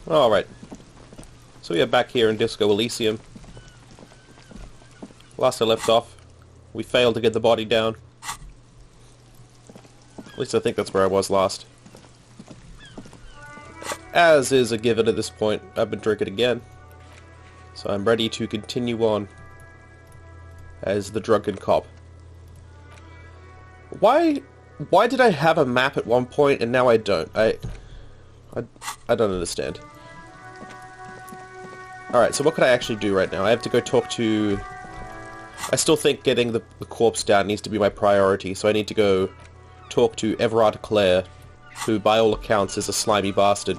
Alright. So we are back here in Disco Elysium. Last I left off, we failed to get the body down. At least I think that's where I was last. As is a given at this point, I've been drinking again. So I'm ready to continue on as the drunken cop. Why did I have a map at one point and now I don't? I don't understand. Alright, so what could I actually do right now? I have to go talk to... I still think getting the corpse down needs to be my priority, so I need to go talk to Everard Clare, who by all accounts is a slimy bastard.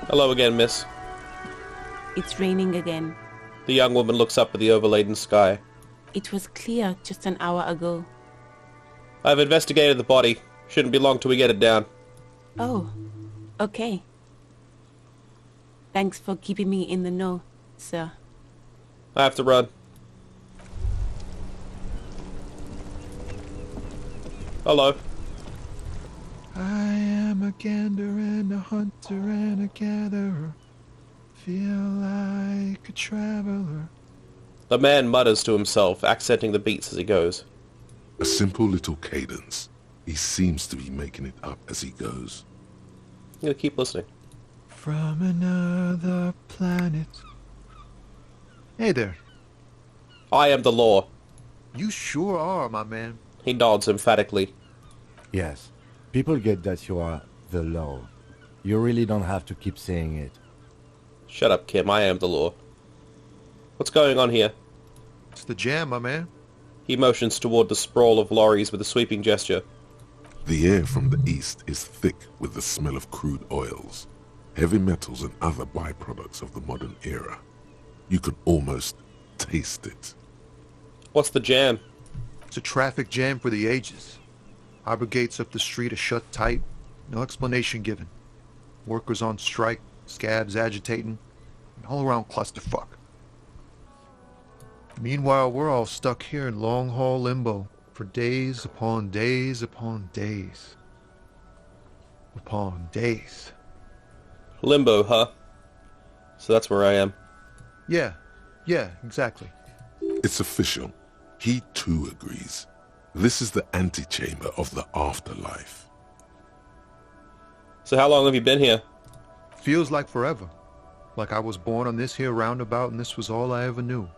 Hello again, miss. It's raining again. The young woman looks up at the overladen sky. It was clear just an hour ago. I've investigated the body. Shouldn't be long till we get it down. Oh, okay. Thanks for keeping me in the know, sir. I have to run. Hello. I am a gander and a hunter and a gatherer. Feel like a traveler. The man mutters to himself, accenting the beats as he goes. A simple little cadence. He seems to be making it up as he goes. I'm gonna keep listening. From another planet. Hey there. I am the law. You sure are, my man. He nods emphatically. Yes, people get that you are the law. You really don't have to keep saying it. Shut up, Kim. I am the law. What's going on here? It's the jam, my man. He motions toward the sprawl of lorries with a sweeping gesture. The air from the east is thick with the smell of crude oils, heavy metals and other byproducts of the modern era. You can almost taste it. What's the jam? It's a traffic jam for the ages. Harbor gates up the street are shut tight. No explanation given. Workers on strike, scabs agitating, an all-around clusterfuck. Meanwhile, we're all stuck here in long-haul limbo for days upon days upon days. Upon days. Limbo, huh? So that's where I am. Yeah, exactly. It's official. He too agrees. This is the antechamber of the afterlife. So how long have you been here? Feels like forever. Like I was born on this here roundabout and this was all I ever knew.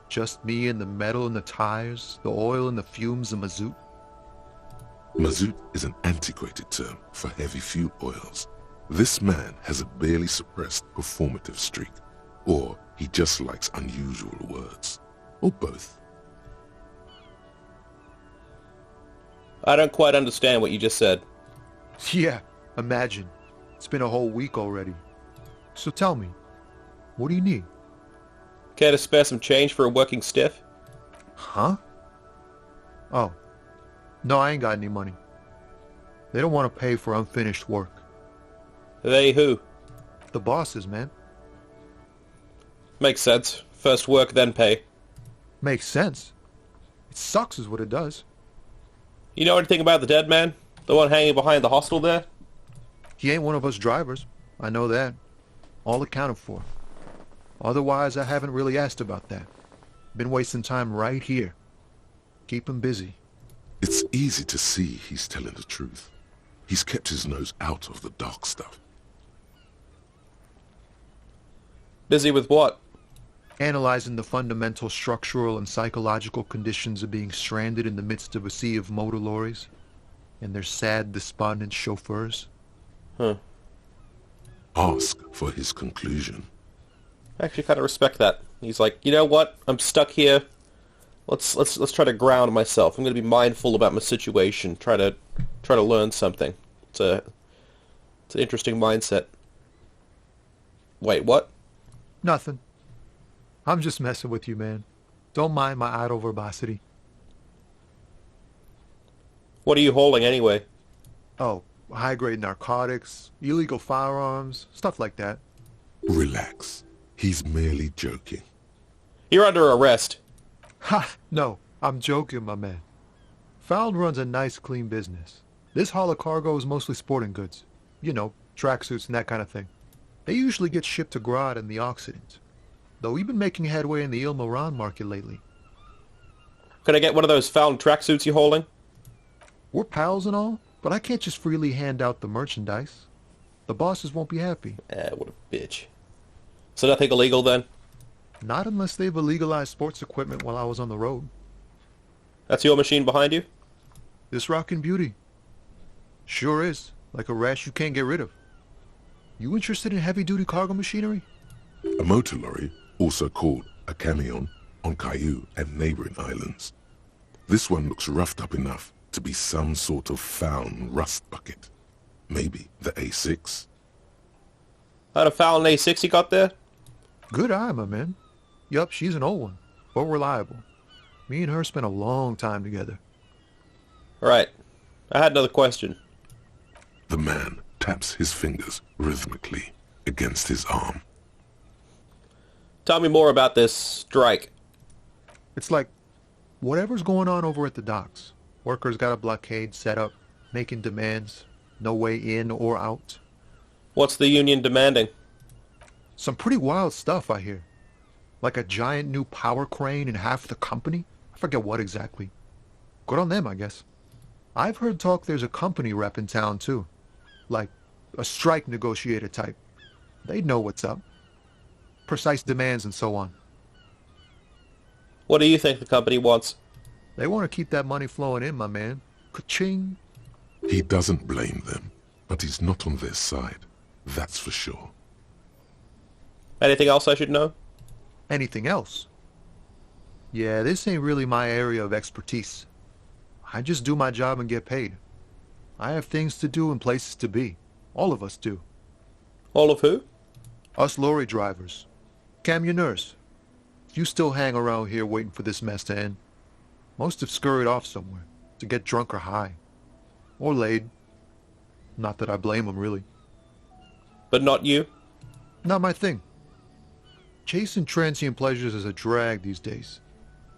Just me and the metal and the tires, the oil and the fumes of mazout. Mazout is an antiquated term for heavy fuel oils. This man has a barely suppressed performative streak, or he just likes unusual words, or both. I don't quite understand what you just said. Yeah, imagine. It's been a whole week already. So tell me, what do you need? Care to spare some change for a working stiff? Huh? Oh. No, I ain't got any money. They don't want to pay for unfinished work. They who? The bosses, man. Makes sense. First work, then pay. Makes sense. It sucks is what it does. You know anything about the dead man? The one hanging behind the hostel there? He ain't one of us drivers. I know that. All accounted for. Otherwise, I haven't really asked about that. Been wasting time right here. Keep him busy. It's easy to see he's telling the truth. He's kept his nose out of the dark stuff. Busy with what? Analyzing the fundamental structural and psychological conditions of being stranded in the midst of a sea of motor lorries and their sad, despondent chauffeurs. Huh. Ask for his conclusion. I actually kind of respect that. He's like, you know what? I'm stuck here. Let's try to ground myself. I'm going to be mindful about my situation. Try to learn something. It's an interesting mindset. Wait, what? Nothing. I'm just messing with you, man. Don't mind my idle verbosity. What are you hauling anyway? Oh, high-grade narcotics, illegal firearms, stuff like that. Relax. He's merely joking. You're under arrest. Ha! No, I'm joking, my man. Found runs a nice, clean business. This haul of cargo is mostly sporting goods. You know, tracksuits and that kind of thing. They usually get shipped to Grodd in the Occident. Though we've been making headway in the Ilmaran market lately. Can I get one of those found tracksuits you're hauling? We're pals and all, but I can't just freely hand out the merchandise. The bosses won't be happy. What a bitch. So nothing illegal then? Not unless they've illegalized sports equipment while I was on the road. That's your machine behind you? This rockin' beauty. Sure is. Like a rash you can't get rid of. You interested in heavy-duty cargo machinery? A motor lorry, also called a camion, on Caillou and neighboring islands. This one looks roughed up enough to be some sort of found rust bucket. Maybe the A6? Had a foul A6 you got there? Good eye, my man. Yup, she's an old one, but reliable. Me and her spent a long time together. Right. I had another question. The man taps his fingers rhythmically against his arm. Tell me more about this strike. It's like, whatever's going on over at the docks. Workers got a blockade set up, making demands, no way in or out. What's the union demanding? Some pretty wild stuff, I hear. Like a giant new power crane in half the company? I forget what exactly. Good on them, I guess. I've heard talk there's a company rep in town, too. Like, a strike negotiator type. They'd know what's up. Precise demands and so on. What do you think the company wants? They want to keep that money flowing in, my man. Ka-ching. He doesn't blame them, but he's not on their side. That's for sure. Anything else I should know? Anything else? Yeah, this ain't really my area of expertise. I just do my job and get paid. I have things to do and places to be. All of us do. All of who? Us lorry drivers. Camionneurs. You still hang around here waiting for this mess to end. Most have scurried off somewhere to get drunk or high. Or laid. Not that I blame them, really. But not you? Not my thing. Chasing transient pleasures is a drag these days.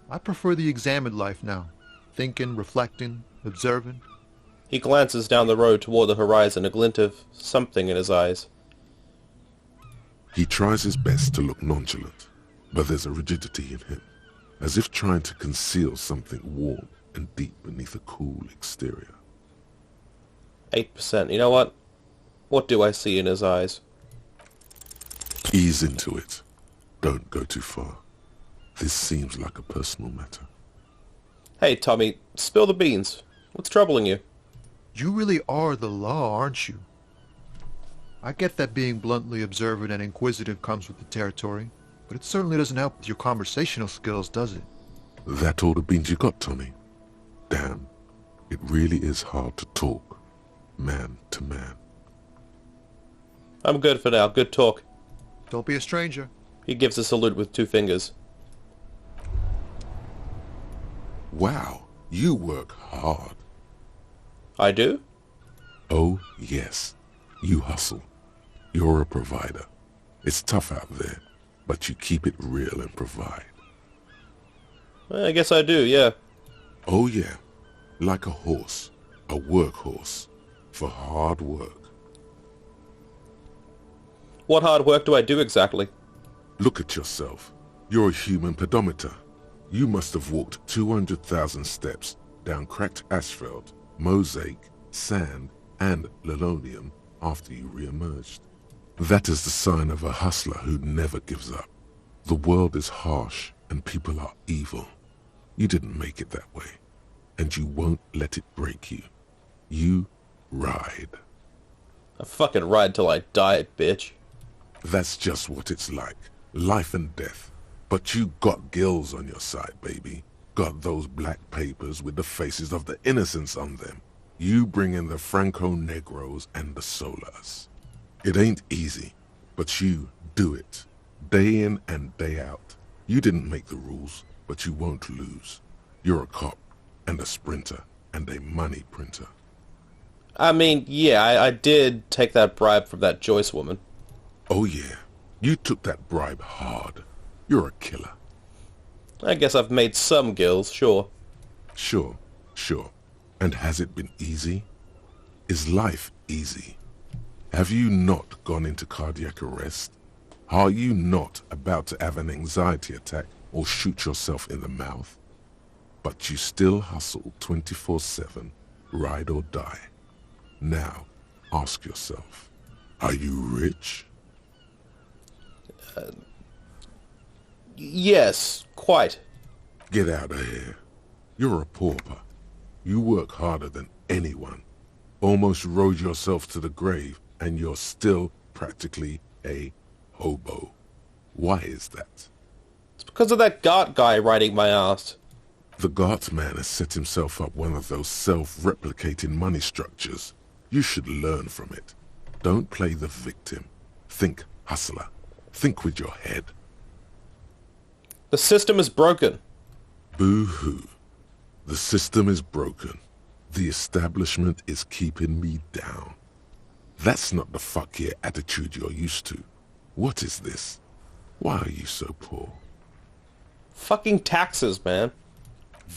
I prefer the examined life now. Thinking, reflecting, observing. He glances down the road toward the horizon, a glint of something in his eyes. He tries his best to look nonchalant, but there's a rigidity in him, as if trying to conceal something warm and deep beneath a cool exterior. 8%. You know what? What do I see in his eyes? Ease into it. Don't go too far. This seems like a personal matter. Hey, Tommy, spill the beans. What's troubling you? You really are the law, aren't you? I get that being bluntly observant and inquisitive comes with the territory, but it certainly doesn't help with your conversational skills, does it? That all the beans you got, Tommy? Damn, it really is hard to talk, man to man. I'm good for now. Good talk. Don't be a stranger. He gives a salute with 2 fingers. Wow, you work hard. I do? Oh, yes. You hustle. You're a provider. It's tough out there, but you keep it real and provide. I guess I do, yeah. Oh, yeah. Like a horse, a workhorse, for hard work. What hard work do I do exactly? Look at yourself. You're a human pedometer. You must have walked 200,000 steps down cracked asphalt, mosaic, sand, and linoleum after you re-emerged. That is the sign of a hustler who never gives up. The world is harsh and people are evil. You didn't make it that way, and you won't let it break you. You ride. I fucking ride till I die, bitch. That's just what it's like. Life and death. But you got gills on your side, baby. Got those black papers with the faces of the innocents on them. You bring in the Franco-Negros and the Solas. It ain't easy, but you do it. Day in and day out. You didn't make the rules, but you won't lose. You're a cop, and a sprinter, and a money printer. I mean, yeah, I did take that bribe from that Joyce woman. Oh yeah, you took that bribe hard. You're a killer. I guess I've made some gills, sure. Sure. And has it been easy? Is life easy? Have you not gone into cardiac arrest? Are you not about to have an anxiety attack or shoot yourself in the mouth? But you still hustle 24/7, ride or die. Now, ask yourself, are you rich? Yes, quite. Get out of here. You're a pauper. You work harder than anyone. Almost rode yourself to the grave, and you're still practically a hobo. Why is that? It's because of that Gart guy riding my ass. The Gart man has set himself up one of those self-replicating money structures. You should learn from it. Don't play the victim. Think hustler. Think with your head. The system is broken. Boo-hoo. The system is broken. The establishment is keeping me down. That's not the fuck yeah attitude you're used to. What is this? Why are you so poor? Fucking taxes, man.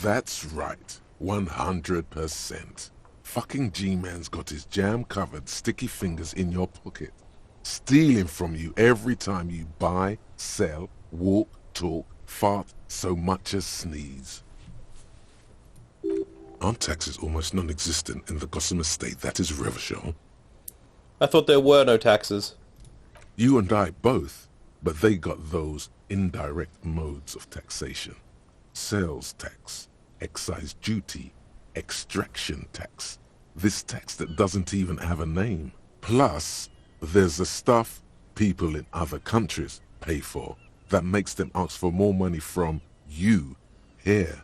That's right. 100%. Fucking G-Man's got his jam-covered sticky fingers in your pocket, stealing from you every time you buy, sell, walk, talk, fart, so much as sneeze. Aren't taxes almost non-existent in the Gossamer state that is Revachol? I thought there were no taxes. You and I both, but they got those indirect modes of taxation. Sales tax, excise duty, extraction tax. This tax that doesn't even have a name. Plus, there's the stuff people in other countries pay for that makes them ask for more money from you here.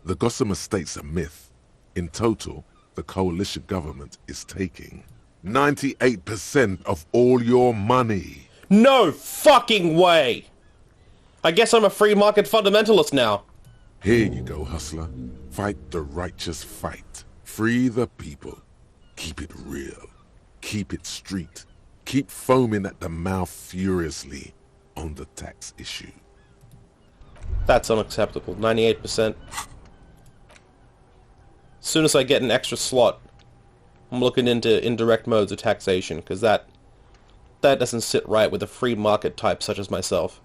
The Gossamer state's a myth. In total, the coalition government is taking 98% of all your money. No fucking way! I guess I'm a free market fundamentalist now. Here you go, hustler. Fight the righteous fight. Free the people. Keep it real. Keep it street. Keep foaming at the mouth furiously on the tax issue. That's unacceptable. 98%. As soon as I get an extra slot, I'm looking into indirect modes of taxation, because that doesn't sit right with a free market type such as myself.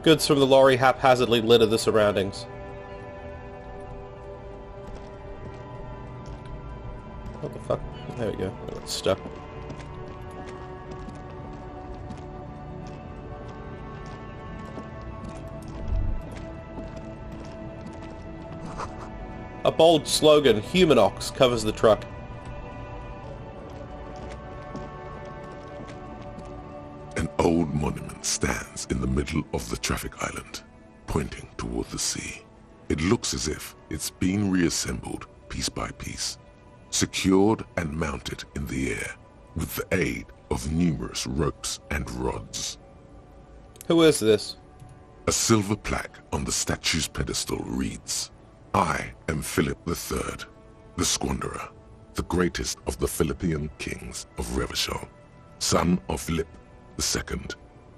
Goods from the lorry haphazardly litter the surroundings. What the fuck? There we go. I got stuck. A bold slogan, Humanox, covers the truck. An old monument stands in the middle of the traffic island, pointing toward the sea. It looks as if it's been reassembled piece by piece, secured and mounted in the air with the aid of numerous ropes and rods. Who is this? A silver plaque on the statue's pedestal reads, I am Philip III, the Squanderer, the greatest of the Philippian kings of Revachol, son of Philip II,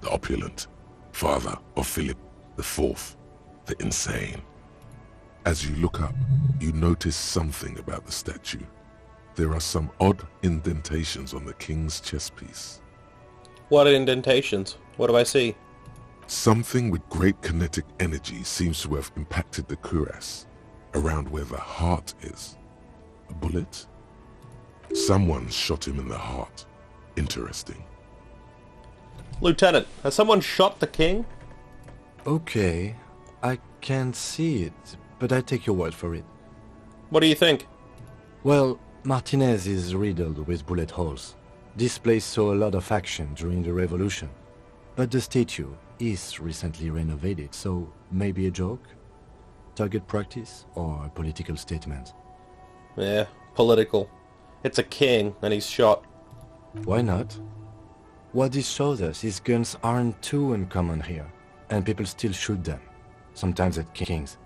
the opulent, father of Philip IV, the insane. As you look up, you notice something about the statue. There are some odd indentations on the king's chest piece. What indentations? What do I see? Something with great kinetic energy seems to have impacted the cuirass, around where the heart is. A bullet? Someone shot him in the heart. Interesting. Lieutenant, has someone shot the king? Okay, I can't see it, but I take your word for it. What do you think? Well, Martinez is riddled with bullet holes. This place saw a lot of action during the revolution. But the statue is recently renovated, so maybe a joke? Target practice or a political statement? Yeah, political. It's a king, and he's shot. Why not? What this shows us is guns aren't too uncommon here, and people still shoot them, sometimes at kings.